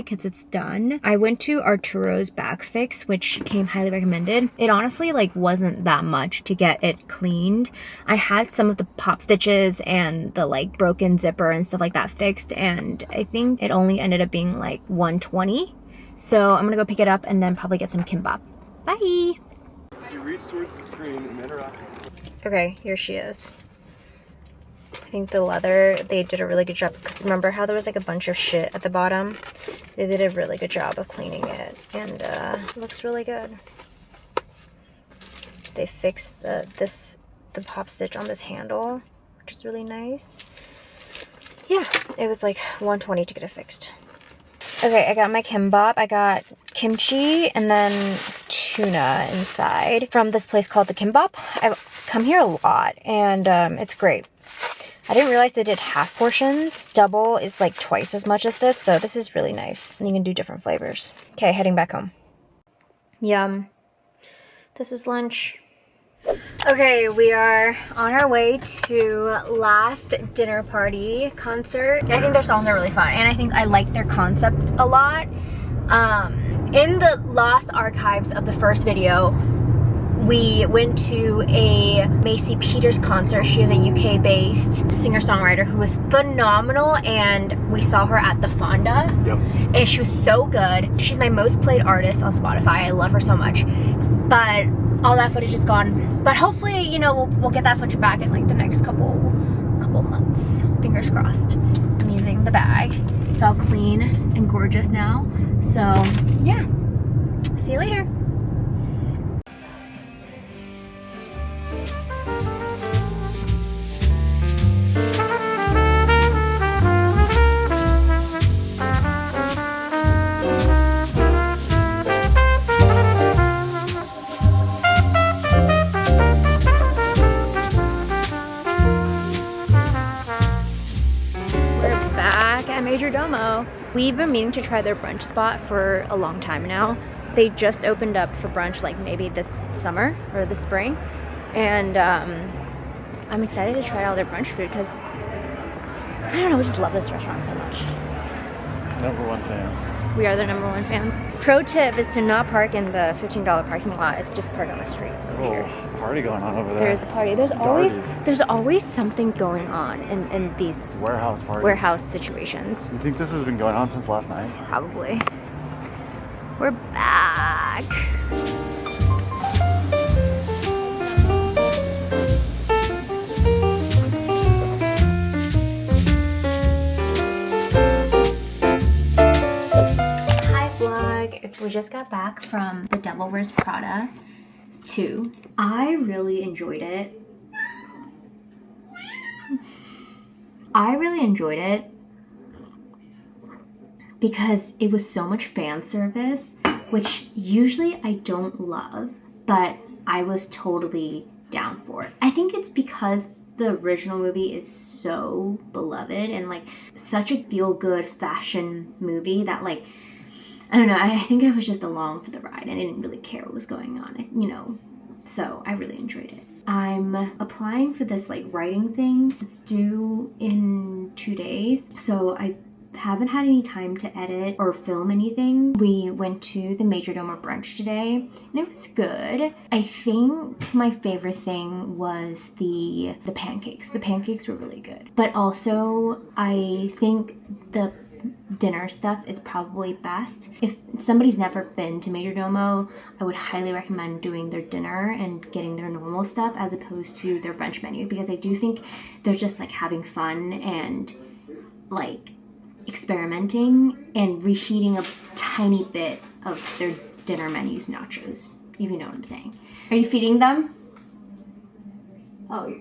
because it's done. I went to Arturo's back fix, which came highly recommended. It honestly like wasn't that much to get it cleaned. I had some of the pop stitches and the like broken zipper and stuff like that fixed, and I think it only ended up being like $120. So I'm gonna go pick it up and then probably get some kimbap. Bye. You reach towards the screen and interact. Okay, here she is. I think the leather, they did a really good job, because remember how there was like a bunch of shit at the bottom? They did a really good job of cleaning it, and it looks really good. They fixed the pop stitch on this handle, which is really nice. Yeah, it was like $120 to get it fixed. Okay, I got my kimbap. I got kimchi and then tuna inside from this place called the Kimbap. I've come here a lot, and it's great. I didn't realize they did half portions. Double is like twice as much as this, so this is really nice. And you can do different flavors. Okay, heading back home. Yum. This is lunch. Okay, we are on our way to Last Dinner Party concert. I think their songs are really fun, and I think I like their concept a lot. In the lost archives of the first video, we went to a Macy Peters concert. She is a UK-based singer-songwriter who was phenomenal, and we saw her at the Fonda. Yep. And she was so good. She's my most played artist on Spotify. I love her so much. But all that footage is gone. But hopefully, you know, we'll get that footage back in like the next couple months. Fingers crossed. I'm using the bag. It's all clean and gorgeous now. So yeah, see you later. We've been meaning to try their brunch spot for a long time now. They just opened up for brunch like maybe this summer or this spring, and I'm excited to try all their brunch food because I don't know, we just love this restaurant so much. #1 fans. We are their #1 fans. Pro tip is to not park in the $15 parking lot. It's just park on the street over here. Party going on over there. There's a party. There's always something going on in these warehouse parties. Warehouse situations. You think this has been going on since last night? Probably. We're back. Hi vlog. We just got back from The Devil Wears Prada 2. I really enjoyed it. Because it was so much fan service, which usually I don't love, but I was totally down for it. I think it's because the original movie is so beloved and like such a feel-good fashion movie that like, I don't know, I think I was just along for the ride and I didn't really care what was going on, you know, so I really enjoyed it. I'm applying for this like writing thing that's due in 2 days, so I haven't had any time to edit or film anything. We went to the Majordomo brunch today and it was good. I think my favorite thing was the pancakes. The pancakes were really good. But also I think the dinner stuff is probably best. If somebody's never been to Majordomo, I would highly recommend doing their dinner and getting their normal stuff as opposed to their brunch menu, because I do think they're just like having fun and like experimenting and reheating a tiny bit of their dinner menu's nachos, if you know what I'm saying. Are you feeding them? Oh,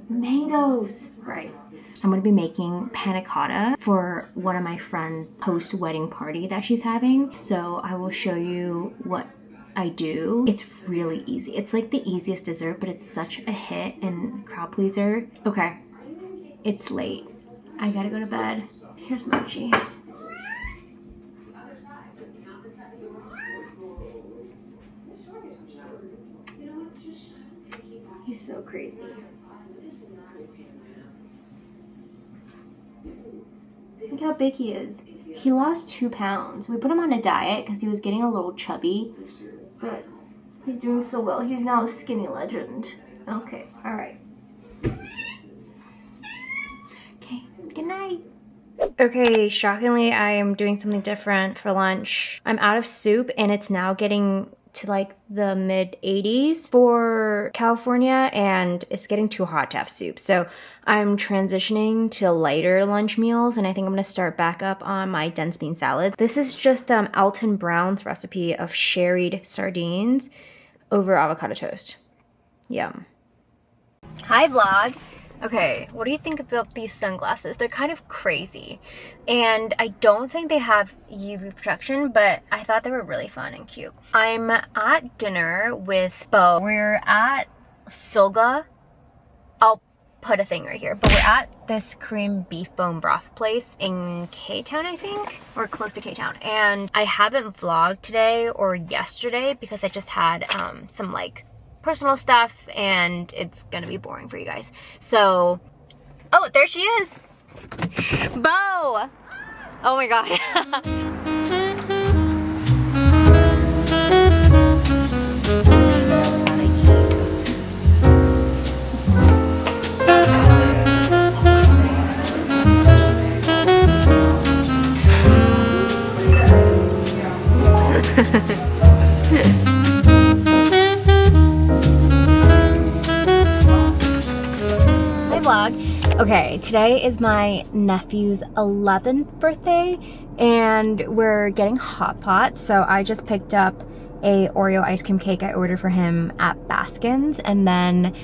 mangoes, right. I'm going to be making panna cotta for one of my friend's post-wedding party that she's having. So I will show you what I do. It's really easy. It's like the easiest dessert, but it's such a hit and crowd pleaser. Okay, it's late. I gotta go to bed. Here's Mochi. He's so crazy. Look how big he is. He lost 2 pounds. We put him on a diet because he was getting a little chubby. But he's doing so well. He's now a skinny legend. Okay, alright. Okay, good night. Okay, shockingly, I am doing something different for lunch. I'm out of soup and it's now getting to like the mid 80s for California and it's getting too hot to have soup. So I'm transitioning to lighter lunch meals and I think I'm gonna start back up on my dense bean salad. This is just Alton Brown's recipe of sherried sardines over avocado toast. Yum. Hi vlog. Okay, what do you think about these sunglasses? They're kind of crazy. And I don't think they have UV protection, but I thought they were really fun and cute. I'm at dinner with Bo. We're at Silga. I'll put a thing right here. But we're at this Korean beef bone broth place in K-Town, I think. Or close to K-Town. And I haven't vlogged today or yesterday because I just had some like personal stuff and it's gonna be boring for you guys. So, oh, there she is. Bo! Oh my god. Vlog. Okay, today is my nephew's 11th birthday and we're getting hot pot. So I just picked up a Oreo ice cream cake I ordered for him at Baskin's and then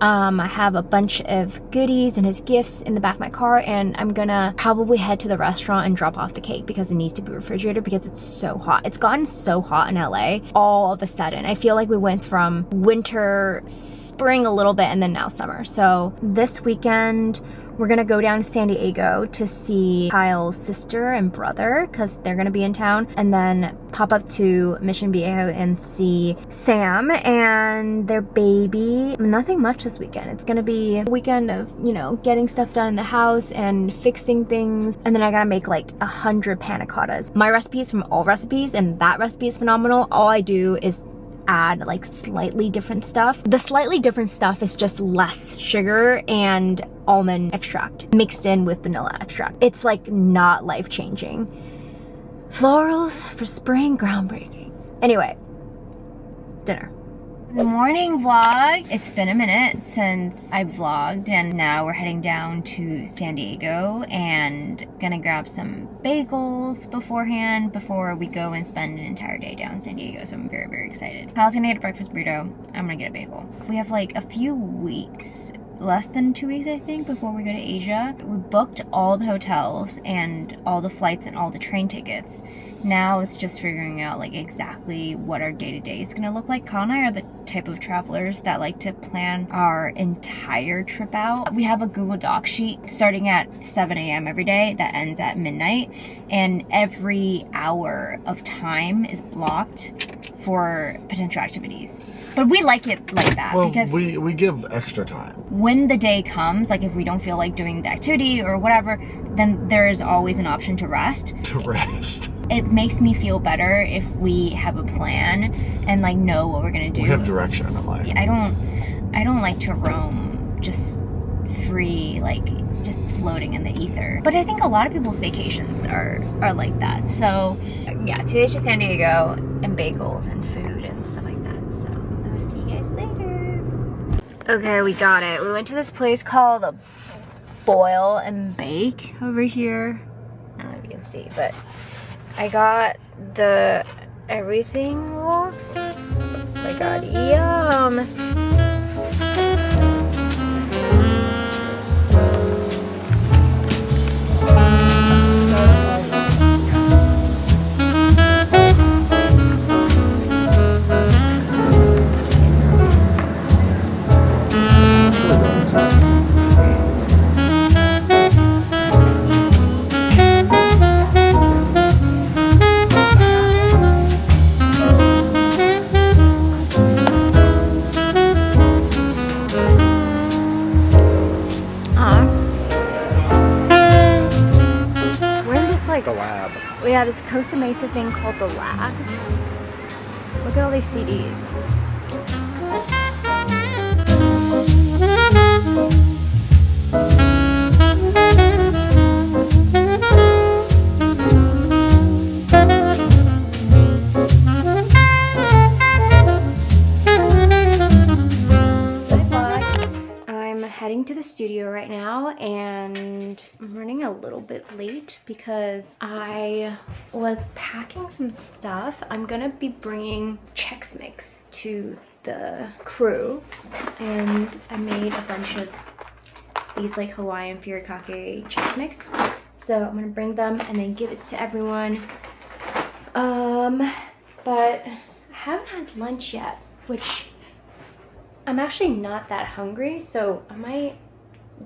I have a bunch of goodies and his gifts in the back of my car and I'm gonna probably head to the restaurant and drop off the cake because it needs to be refrigerated because it's so hot. It's gotten so hot in LA all of a sudden. I feel like we went from winter, spring a little bit, and then now summer. So this weekend we're gonna go down to San Diego to see Kyle's sister and brother because they're gonna be in town, and then pop up to Mission Viejo and see Sam and their baby. Nothing much this weekend. It's gonna be a weekend of, you know, getting stuff done in the house and fixing things, and then I gotta make like 100 panna cottas. My recipe is from All Recipes and that recipe is phenomenal. All I do is add like slightly different stuff. The slightly different stuff is just less sugar and almond extract mixed in with vanilla extract. It's like not life-changing. Florals for spring, groundbreaking. Anyway, dinner. Good morning vlog. It's been a minute since I vlogged and now we're heading down to San Diego and gonna grab some bagels beforehand before we go and spend an entire day down in San Diego. So I'm very, very excited. Kyle's gonna get a breakfast burrito. I'm gonna get a bagel. We have like a few weeks, less than 2 weeks I think, before we go to Asia. We booked all the hotels and all the flights and all the train tickets. Now it's just figuring out like exactly what our day-to-day is gonna look like. Kyle and I are the type of travelers that like to plan our entire trip out. We have a Google Doc sheet starting at 7 a.m. every day that ends at midnight, and every hour of time is blocked for potential activities. But we like it like that because we give extra time. When the day comes, like if we don't feel like doing the activity or whatever, then there is always an option to rest. It makes me feel better if we have a plan and like know what we're gonna do. We have direction in life. I don't like to roam just free, like just floating in the ether. But I think a lot of people's vacations are like that. So yeah, today's just San Diego and bagels and food and stuff like that. So I'll see you guys later. Okay, we got it. We went to this place called Boil and Bake over here. I don't know if you can see, but I got the everything box. Oh my god, yum! Yeah, this Costa Mesa thing called the Lag. Look at all these CDs. Heading to the studio right now, and I'm running a little bit late because I was packing some stuff. I'm gonna be bringing Chex Mix to the crew, and I made a bunch of these like Hawaiian furikake Chex Mix, so I'm gonna bring them and then give it to everyone. But I haven't had lunch yet, which I'm actually not that hungry, so I might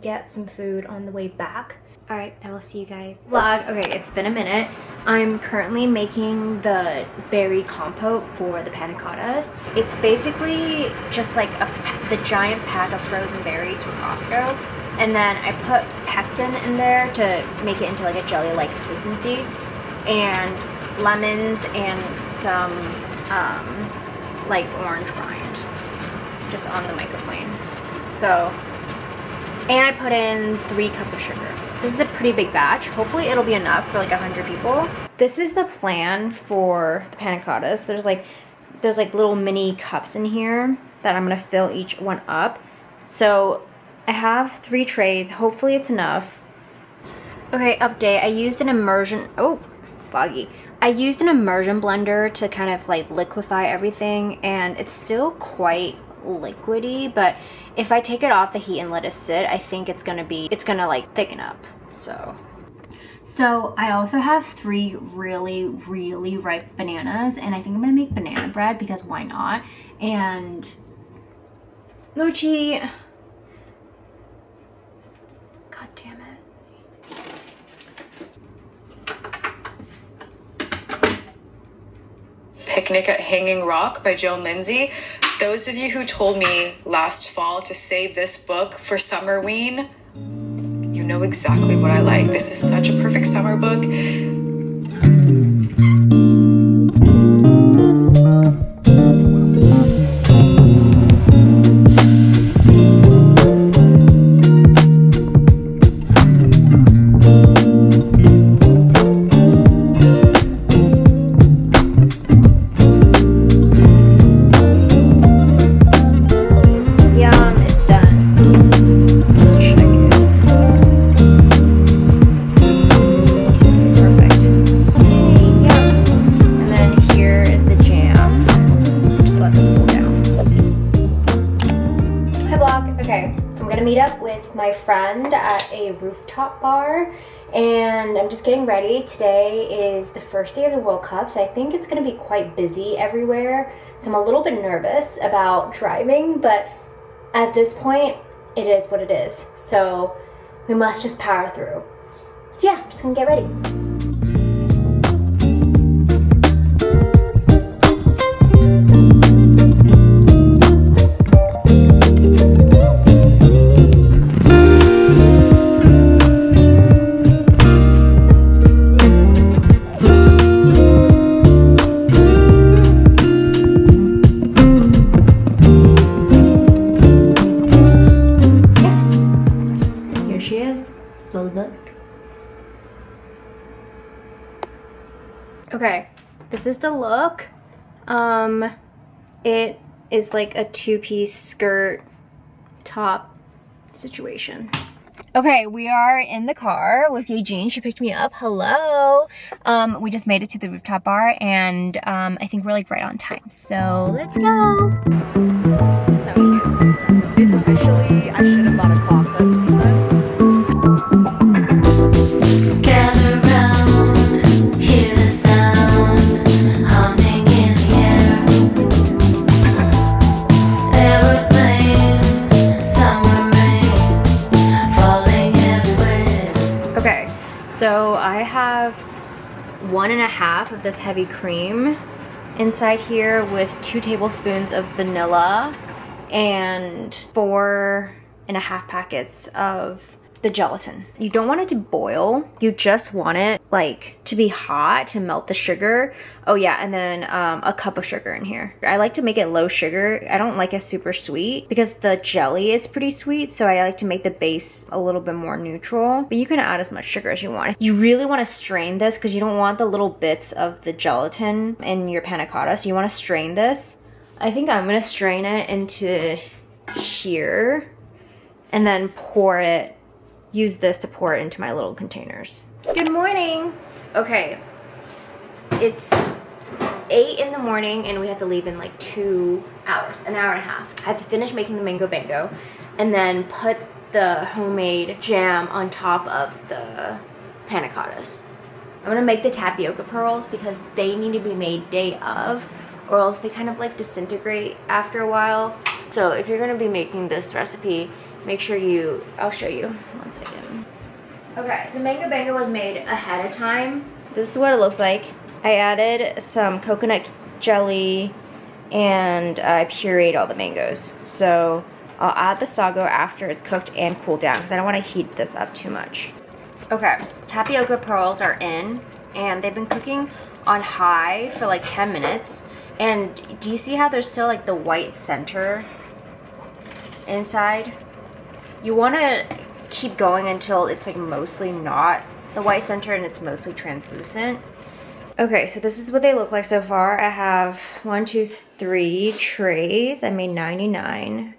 get some food on the way back. All right, I will see you guys. Vlog, okay, it's been a minute. I'm currently making the berry compote for the panna cottas. It's basically just like the giant pack of frozen berries from Costco. And then I put pectin in there to make it into like a jelly-like consistency. And lemons and some like orange rind. Just on the microplane. So, and I put in 3 cups of sugar. This is a pretty big batch. Hopefully it'll be enough for like 100 people. This is the plan for the panna cottas. There's like little mini cups in here that I'm gonna fill each one up. So I have 3 trays. Hopefully it's enough. Okay, update. I used an immersion, foggy. I used an immersion blender to kind of like liquefy everything, and it's still quite liquidy, but if I take it off the heat and let it sit, I think it's gonna like thicken up. So I also have 3 really ripe bananas, and I think I'm gonna make banana bread because why not? And mochi, god damn it. Picnic at Hanging Rock by Joan Lindsay. Those of you who told me last fall to save this book for Summerween, you know exactly what I like. This is such a perfect summer book. My friend at a rooftop bar, and I'm just getting ready. Today is the first day of the World Cup, so I think it's going to be quite busy everywhere, so I'm a little bit nervous about driving, but at this point it is what it is, so we must just power through. So yeah, I'm just gonna get ready. Okay, this is the look. It is like a 2-piece skirt top situation. Okay, we are in the car with Eugene. She picked me up. Hello. We just made it to the rooftop bar, and I think we're like right on time. So let's go. This is so cute. It's officially, I should have bought a clock. So I have 1.5 of this heavy cream inside here with 2 tablespoons of vanilla and 4.5 packets of the gelatin. You don't want it to boil. You just want it like to be hot to melt the sugar. Oh yeah, and then a cup of sugar in here. I like to make it low sugar. I don't like it super sweet because the jelly is pretty sweet, so I like to make the base a little bit more neutral. But you can add as much sugar as you want. You really want to strain this because you don't want the little bits of the gelatin in your panna cotta, so you want to strain this. I think I'm gonna strain it into here and then use this to pour it into my little containers. Good morning. Okay, it's 8 in the morning and we have to leave in like 2 hours, an hour and a half. I have to finish making the mango bango and then put the homemade jam on top of the panna cottas. I'm gonna make the tapioca pearls because they need to be made day of, or else they kind of like disintegrate after a while. So if you're gonna be making this recipe, make sure I'll show you, 1 second. Okay, the mango bango was made ahead of time. This is what it looks like. I added some coconut jelly and I pureed all the mangoes. So I'll add the sago after it's cooked and cooled down because I don't want to heat this up too much. Okay, tapioca pearls are in and they've been cooking on high for like 10 minutes. And do you see how there's still like the white center inside? You want to keep going until it's like mostly not the white center and it's mostly translucent. Okay, so this is what they look like so far. I have 1, 2, 3 trays. I made 99.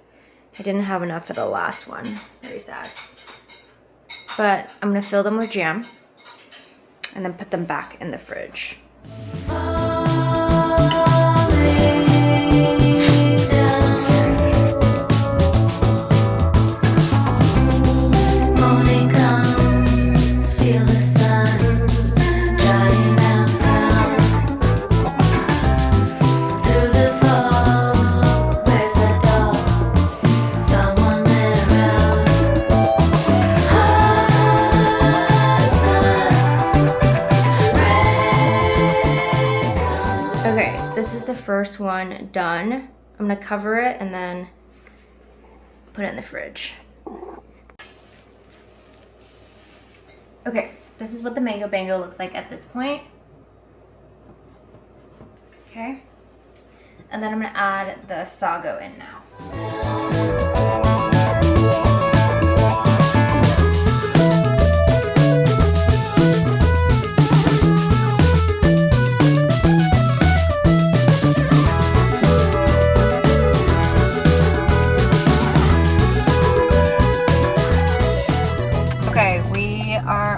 I didn't have enough for the last one. Very sad. But I'm gonna fill them with jam and then put them back in the fridge. First one done. I'm gonna cover it and then put it in the fridge. Okay, this is what the mango bango looks like at this point. Okay, and then I'm gonna add the sago in now.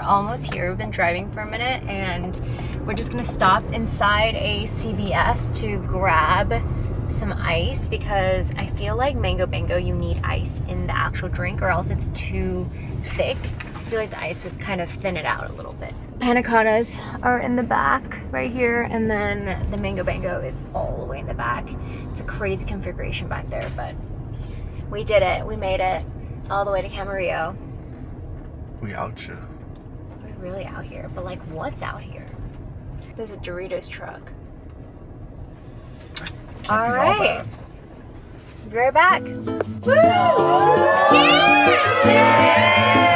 Almost here. We've been driving for a minute and we're just gonna stop inside a CVS to grab some ice because I feel like mango bango you need ice in the actual drink or else it's too thick. I feel like the ice would kind of thin it out a little bit. Panna cottas are in the back right here and then the mango bango is all the way in the back. It's a crazy configuration back there, but we did it. We made it all the way to Camarillo. We out you. Really out here, but like what's out here? There's a Doritos truck. All right, be right back. Woo! Cheers!